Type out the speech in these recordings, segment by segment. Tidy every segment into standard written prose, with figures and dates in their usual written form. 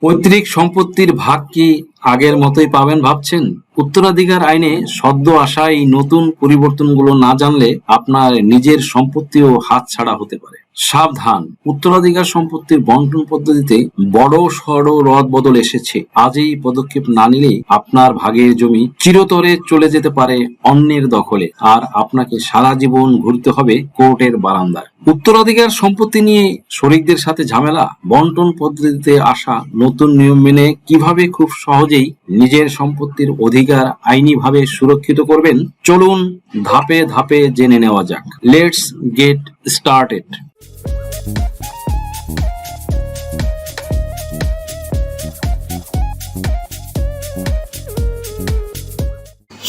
পৈতৃক সম্পত্তির ভাগ কি আগের মতোই পাবেন ভাবছেন? উত্তরাধিকার আইনে সদ্য আসা এই নতুন পরিবর্তনগুলো না জানলে আপনার নিজের সম্পত্তিও হাতছাড়া হতে পারে। সাবধান, উত্তরাধিকার সম্পত্তির বন্টন পদ্ধতিতে বড় সড় রদবদল এসেছে। আজই পদক্ষেপ না নিলে আপনার ভাগের জমি চিরতরে চলে যেতে পারে অন্যের দখলে, আর আপনাকে সারা জীবন ঘুরতে হবে কোর্টের বারান্দায়। উত্তরাধিকার সম্পত্তি নিয়ে শরিকদের সাথে ঝামেলা? বন্টন পদ্ধতিতে আসা নতুন নিয়ম মেনে কিভাবে খুব সহজেই নিজের সম্পত্তির অধিকার আইনিভাবে সুরক্ষিত করবেন, চলুন ধাপে ধাপে জেনে নেওয়া যাক। Let's get started.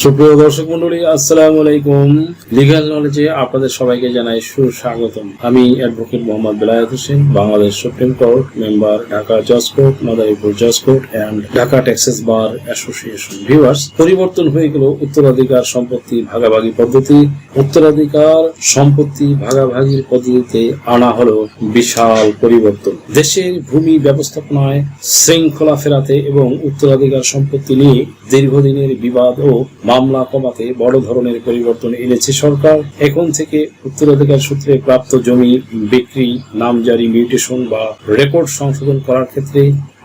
সুপ্রিয় দর্শক মন্ডলী, আসসালামু আলাইকুম। লিগ্যাল নলেজে আপনাদের সবাইকে জানাই সুস্বাগতম। আমি advocate Mohammad Belayet Hossain, Bangladesh supreme court member, Dhaka জজ কোর্ট, মাদারীপুর জজ court and Dhaka Texas bar association. Viewers, পরিবর্তন হয়ে গেল উত্তরাধিকার সম্পত্তি ভাগাভাগি পদ্ধতি। উত্তরাধিকার সম্পত্তি ভাগাভাগির পদ্ধতিতে আনা হলো বিশাল পরিবর্তন। দেশের ভূমি ব্যবস্থাপনায় শৃঙ্খলা ফেরাতে এবং উত্তরাধিকার সম্পত্তি নিয়ে দীর্ঘদিনের বিবাদ ও মামলা কমাতে বড় ধরনের পরিবর্তন এনেছে সরকার। এখন থেকে উত্তরাধিকার সূত্রে প্রাপ্ত জমি বিক্রি, নামজারি, মিউটেশন বা রেকর্ড সংশোধন করার ক্ষেত্রে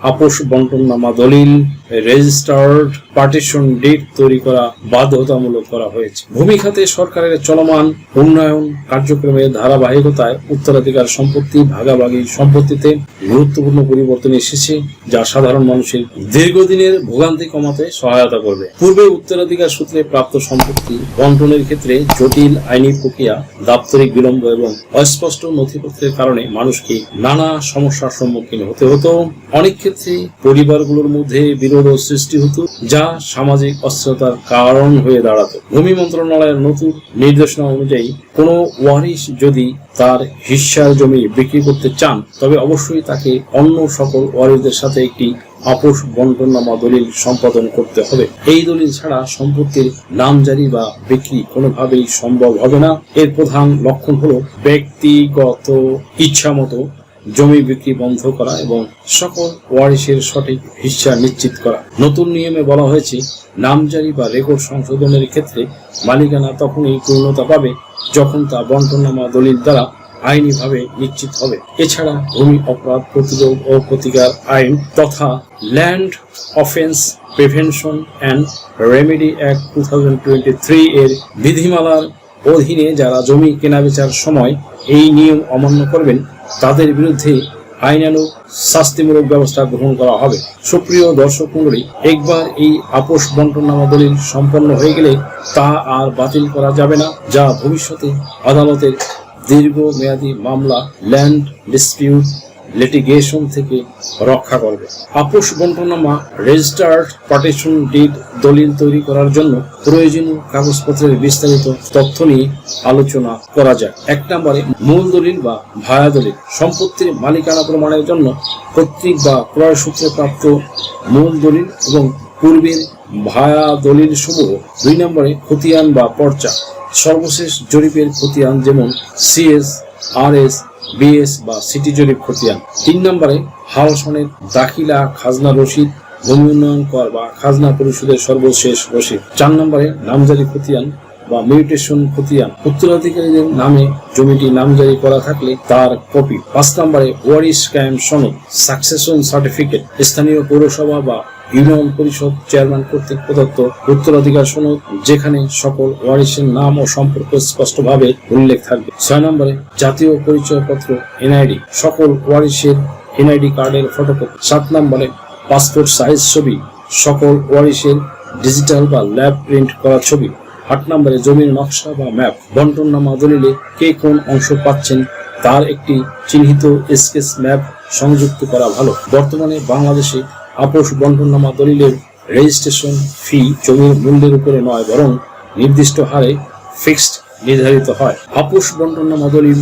আপোষ বন্টননামা দলিল, রেজিস্টার্ড পার্টিশন ডিড তৈরি করা বাধ্যতামূলক করা হয়েছে। ভূমি খাতে সরকারের চলমান উন্নয়ন কার্যক্রমের ধারাবাহিকতায় উত্তরাধিকার সম্পত্তি ভাগাভাগি সম্পত্তিতে গুরুত্বপূর্ণ পরিবর্তন এসেছে, যা সাধারণ মানুষের দীর্ঘদিনের ভোগান্তি কমাতে সহায়তা করবে। পূর্বে উত্তরাধিকার সূত্রে প্রাপ্ত সম্পত্তি বন্টনের ক্ষেত্রে জটিল আইনি প্রক্রিয়া, দাপ্তরিক বিলম্ব এবং অস্পষ্ট নথিপত্রের কারণে মানুষকে নানা সমস্যার সম্মুখীন হতে হতো। অনেক ক্ষেত্রে পরিবারগুলোর মধ্যে বিরোধ সৃষ্টি হতো, যা সামাজিক অস্থিরতার কারণ হয়ে দাঁড়াতো। ভূমি মন্ত্রণালয়ের নতুন নির্দেশনা অনুযায়ী কোনো ওয়ারিশ যদি তার হিস্সার জমি বিক্রি করতে চান, তবে অবশ্যই তাকে অন্য সকল ওয়ারিশদের সাথে একটি আপোষ বন্টননামা দলিল সম্পাদন করতে হবে। এই দলিল ছাড়া সম্পত্তির নামজারি বা বিক্রি কোনোভাবেই সম্ভব হবে না। এর প্রধান লক্ষণ হলো ব্যক্তিগত ইচ্ছামতো জমি বিক্রি বন্ধ করা এবং সকল ওয়ারিশের সঠিক হিস্সা নিশ্চিত করা। নতুন নিয়মে বলা হয়েছে, নামজারি বা রেকর্ড সংশোধনের ক্ষেত্রে মালিকানা তখনই পূর্ণতা পাবে যখন তা বন্টননামা দলিল দ্বারা আইনিভাবে নিশ্চিত হবে। এছাড়া ভূমি অপরাধ প্রতিরোধ ও প্রতিকার আইন তথা land offence prevention and remedy act 2023 এর বিধিমালার অধীনে যারা জমি কেনাবেচার সময় এই নিয়ম অমান্য করবেন, তাদের বিরুদ্ধে আইনানুগ শাস্তিমূলক ব্যবস্থা গ্রহণ করা হবে। সুপ্রিয় দর্শক মণ্ডলী, একবার এই আপোষ বন্টননামা দলিল সম্পন্ন হয়ে গেলে তা আর বাতিল করা যাবে না, যা ভবিষ্যতে আদালতের দীর্ঘমেয়াদী মামলা, ল্যান্ড ডিসপিউট লিটিগেশন থেকে রক্ষা করবে। আপোষ বন্টননামা, রেজিস্টার্ড পার্টিশন ডিড দলিল তৈরি করার জন্য প্রয়োজনীয় কাগজপত্রের বিস্তারিত তথ্য নিয়ে আলোচনা করা যায়। 1 নম্বরে মূল দলিল বা ভায়া দলিল। সম্পত্তির মালিকানা প্রমাণের জন্য কর্তৃক বা ক্রয় সূত্রে প্রাপ্ত মূল দলিল এবং পূর্বের ভায়া দলিল সমূহ। 2 নম্বরে খতিয়ান বা পর্চা। সর্বশেষ জরিপের খতিয়ান, যেমন সিএস, আরএস, বিএস বা সিটি জরিপ খতিয়ান। 3 নম্বরে হাল সনদ, দাখিলা, খাজনা রসিদ, ভূমি উন্নয়ন কর বা খাজনা পরিশোধের সর্বশেষ রসিদ। 4 নম্বরে নামজারি খতিয়ান বা মিউটেশন খতিয়ান। উত্তরাধিকারীদের নামে জমিটি নামজারি করা থাকলে তার কপি। 5 নম্বরে ওয়ারিশ কায়েম সনদ, সাকসেশন সার্টিফিকেট। স্থানীয় পৌরসভা বা ইউনিয়ন পরিষদ চেয়ারম্যান কর্তৃক প্রদত্ত উত্তরাধিকার সনদ, যেখানে সকল ওয়ারিশের নাম ও সম্পর্ক স্পষ্টভাবে উল্লেখ থাকবে। 6 নম্বরে জাতীয় পরিচয়পত্র, এনআইডি, সকল ওয়ারিশের এনআইডি কার্ডের ফটোকপি। 7 নম্বরে পাসপোর্ট সাইজ ছবি, সকল ওয়ারিশের ডিজিটাল বা ল্যাব প্রিন্ট করা ছবি। 8 নম্বরে জমির নকশা বা ম্যাপ। বন্টননামা দলিলে কে কোন অংশ পাচ্ছেন তার একটি চিহ্নিত স্কেচ ম্যাপ সংযুক্ত করা ভালো। বর্তমানে বাংলাদেশে আপোষ বন্টননামা দলিলের রেজিস্ট্রেশন ফি জমির মূল্যের উপরে নয়, বরং নির্দিষ্ট হারে ফিক্সড নির্ধারিত হয়। আপোষ বন্টননামা দলিল,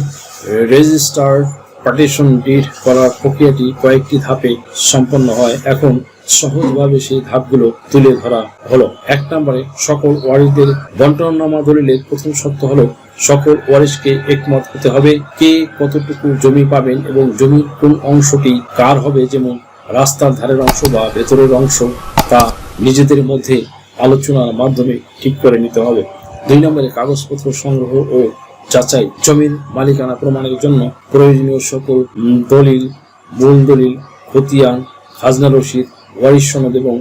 রেজিস্টার্ড পার্টিশন ডিড করার প্রক্রিয়াটি কয়েকটি ধাপে সম্পন্ন হয়। এখন সহজভাবে সেই ধাপগুলো তুলে ধরা হলো। 1 নম্বরে সকল ওয়ারিশদের বন্টননামা দলিলের প্রথম শর্ত হলো সকল ওয়ারিশকে একমত হতে হবে কে কতটুকু জমি পাবেন এবং জমির কোন অংশটি কার হবে, যেমন রাস্তার ধারের অংশ বা ভেতরের অংশ তা নিজেদের মধ্যে আলোচনার মাধ্যমে ঠিক করে নিতে হবে। 2 নম্বরে কাগজপত্র সংগ্রহ ও যাচাই। জমির মালিকানা প্রমাণের জন্য প্রয়োজনীয় সকল দলিল, মূল দলিল, খতিয়ান, খাজনা রসিদ, ওয়ারিশ সনদ এবং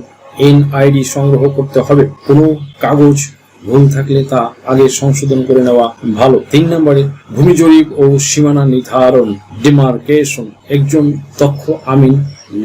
NID সংগ্রহ করতে হবে। কোনো কাগজ ভুল থাকলে তা আগে সংশোধন করে নেওয়া ভালো। 3 নম্বরে ভূমি জরিপ ও সীমানা নির্ধারণ, ডিমার্কেশন। একজন দক্ষ আমিন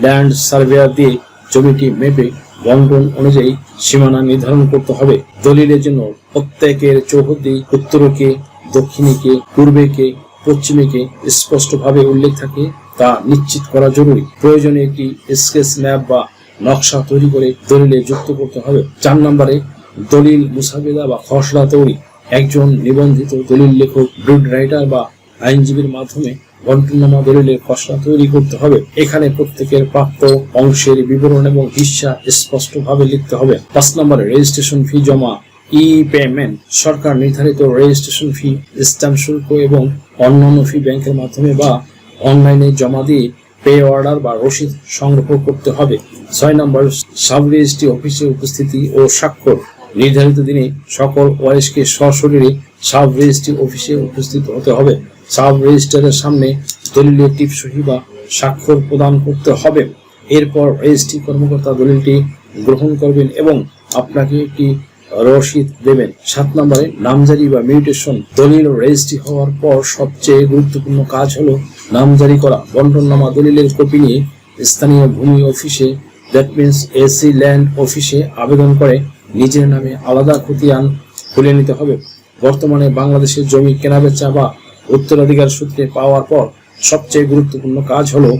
ল্যান্ড সার্ভেয়ার দিয়ে জমিটি মেপে বন্টন অনুযায়ী সীমানা নির্ধারণ করতে হবে। দলিলের জন্য প্রত্যেকের চৌহদ্দি উত্তরকে, দক্ষিণীকে, পূর্বেকে, পশ্চিমেকে স্পষ্টভাবে উল্লেখ থাকে তা নিশ্চিত করা জরুরি। প্রয়োজনে একটি স্কেচ ম্যাপ বা নকশা তৈরি করে দলিলে যুক্ত করতে হবে। 4 নম্বরে দলিল মুসাবেদা বা খসড়া তৈরি। একজন নিবন্ধিত দলিল লেখক, ব্রিড রাইটার বা আইনজীবীর মাধ্যমে বন্টননামা দলিলের খসড়া তৈরি করতে হবে। এখানে প্রত্যেকের প্রাপ্ত অংশের বিবরণ এবং হিস্সা স্পষ্টভাবে লিখতে হবে। 5 নম্বরে রেজিস্ট্রেশন ফি জমা, পেমেন্ট। সরকার নির্ধারিত রেজিস্ট্রেশন ফি, স্ট্যাম্প শুল্ক এবং অন্যান্য ফি ব্যাংকের মাধ্যমে বা অনলাইনে জমা দিয়ে পে অর্ডার বা রসিদ সংগ্রহ করতে হবে। 6 নম্বর সাব রেজিস্ট্রি অফিসে উপস্থিতি ও স্বাক্ষর। নির্ধারিত দিনে সকল ওয়ারিশকে সশরীরে সাব রেজিস্ট্রি অফিসে উপস্থিত হতে হবে। সাব রেজিস্ট্রারের সামনে দলিলের টিপসই বা স্বাক্ষর প্রদান করতে হবে। এরপর রেজিস্ট্রি কর্মকর্তা দলিলটি গ্রহণ করবেন এবং আপনাকে একটি রসিদ দেবেন। 7 নম্বরে নামজারি বা মিউটেশন। দলিল রেজিস্ট্রি হওয়ার পর সবচেয়ে গুরুত্বপূর্ণ কাজ হলো নামজারি করা। বন্টননামা দলিলের কপি নিয়ে স্থানীয় ভূমি অফিসে, দ্যাট মিনস AC ল্যান্ড অফিসে আবেদন করে নিজের নামে আলাদা খতিয়ান খুলে নিতে হবে। বর্তমানে বাংলাদেশের জমি কেনাবেচা বা উত্তরাধিকার সূত্রে পাওয়ার পর সবচেয়ে গুরুত্বপূর্ণ কাজ হলো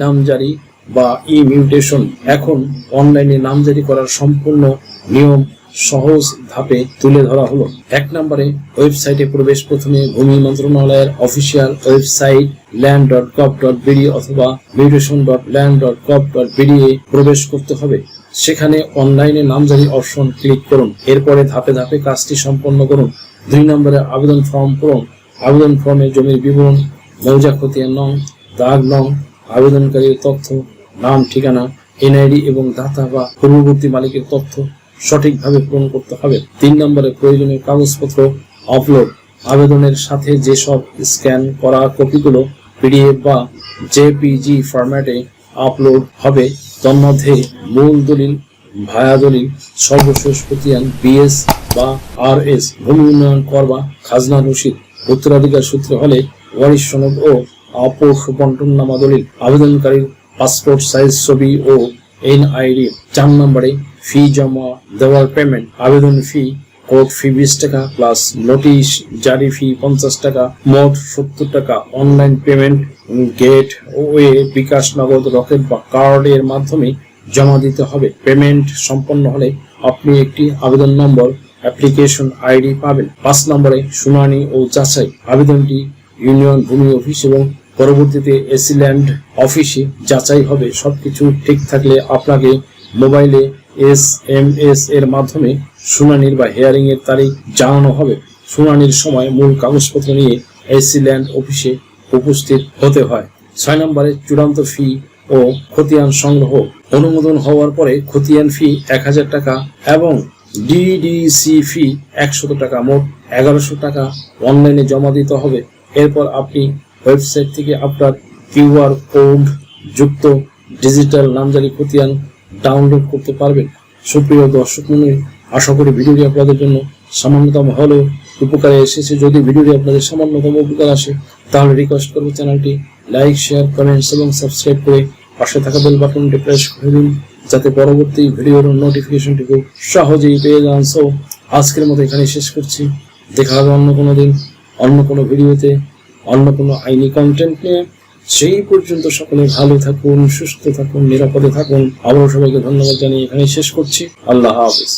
নামজারি বা মিউটেশন। এখন অনলাইনে নামজারি করার সম্পূর্ণ নিয়ম সহজ ধাপে তুলে ধরা হলো। 1 নম্বরে ওয়েবসাইটে প্রবেশ। প্রথমে ভূমি মন্ত্রণালয়ের অফিসিয়াল ওয়েবসাইট land.gov.bd অথবা mutation.land.gov.bd এ প্রবেশ করতে হবে। সেখানে অনলাইনে নামজারি অপশন ক্লিক করুন। এরপরে ধাপে ধাপে কাজটি সম্পন্ন করুন। 2 নম্বরে আবেদন ফর্ম পূরণ। আবেদন ফর্মে জমির বিবরণ, মৌজা, খতিয়ান নং, দাগ নং, আবেদনকারীর তথ্য, নাম, ঠিকানা, NID এবং দাতা বা পূর্ববর্তী মালিকের তথ্য সঠিকভাবে পূরণ করতে হবে। 3 নম্বরে প্রয়োজনীয় কাগজপত্র আপলোড। আবেদনের সাথে যেসব স্ক্যান করা কপিগুলো PDF বা JPG ফরম্যাটে আপলোড হবে তন্মধ্যে মূল দলিল, ভায়া দলিল, সর্বশেষ খতিয়ান, BS বা RS, ভূমি উন্নয়ন কর বা খাজনা রসিদ, উত্তরাধিকার সূত্রে হলে ওয়ারিশ সনদ ও আপোষ বন্টননামা দলিল, আবেদনকারীর পাসপোর্ট সাইজ ছবি ও NID। 4 নম্বরে ফি জমা দেওয়ার পেমেন্ট। আবেদন ফি, কোর্ট ফি 20 টাকা প্লাস নোটিশ জারি ফি 50 টাকা, মোট 70 টাকা। অনলাইন পেমেন্ট গেট ওয়ে, বিকাশ, নগদ, রকেট বা কার্ড এর মাধ্যমে জমা দিতে হবে। পেমেন্ট সম্পন্ন হলে আপনি একটি আবেদন নম্বর, অ্যাপ্লিকেশন ID পাবেন। 5 নম্বরে শুনানি ও যাচাই। আবেদনটি ইউনিয়ন ভূমি অফিস এবং পরবর্তীতে AC ল্যান্ড অফিসে যাচাই হবে। সবকিছু ঠিক থাকলে আপনাকে মোবাইলে SMS এর মাধ্যমে শুনানির বা হিয়ারিং এর তারিখ জানানো হবে। শুনানির সময় মূল কাগজপত্র নিয়ে AC ল্যান্ড অফিসে উপস্থিত হতে হয়। 6 নম্বরে চূড়ান্ত ফি ও খতিয়ান সংগ্রহ। অনুমোদন হওয়ার পরে খতিয়ান ফি 1000 টাকা এবং DDC ফি 100 টাকা, মোট 1100 টাকা অনলাইনে জমা দিতে হবে। এরপর আপনি ওয়েবসাইট থেকে আপনার QR কোড যুক্ত ডিজিটাল নামজারি খতিয়ান ডাউনলোড করতে পারবেন। সুপ্রিয় দর্শক মণ্ডলী, আশা করি ভিডিওটি আপনাদের জন্য সামান্যতম হলেও উপকারে এসেছে। যদি ভিডিওটি আপনাদের সামান্যতম উপকার আসে তাহলে রিকোয়েস্ট করব চ্যানেলটি লাইক, শেয়ার, কমেন্টস এবং সাবস্ক্রাইব করে পাশে থাকা বেল বাটনটি প্রেস করে দিন যাতে পরবর্তী ভিডিওর নোটিফিকেশনটি খুব সহজেই পেয়ে যান। সো আজকের মতো এখানে শেষ করছি। দেখা হবে অন্য কোনো দিন, অন্য কোনো ভিডিওতে, অন্য কোনো আইনি কন্টেন্ট নিয়ে। সেই পর্যন্ত সকলে ভালো থাকুন, সুস্থ থাকুন, নিরাপদে থাকুন। আবারও সবাইকে ধন্যবাদ জানিয়ে এখানে শেষ করছি। আল্লাহ হাফেজ।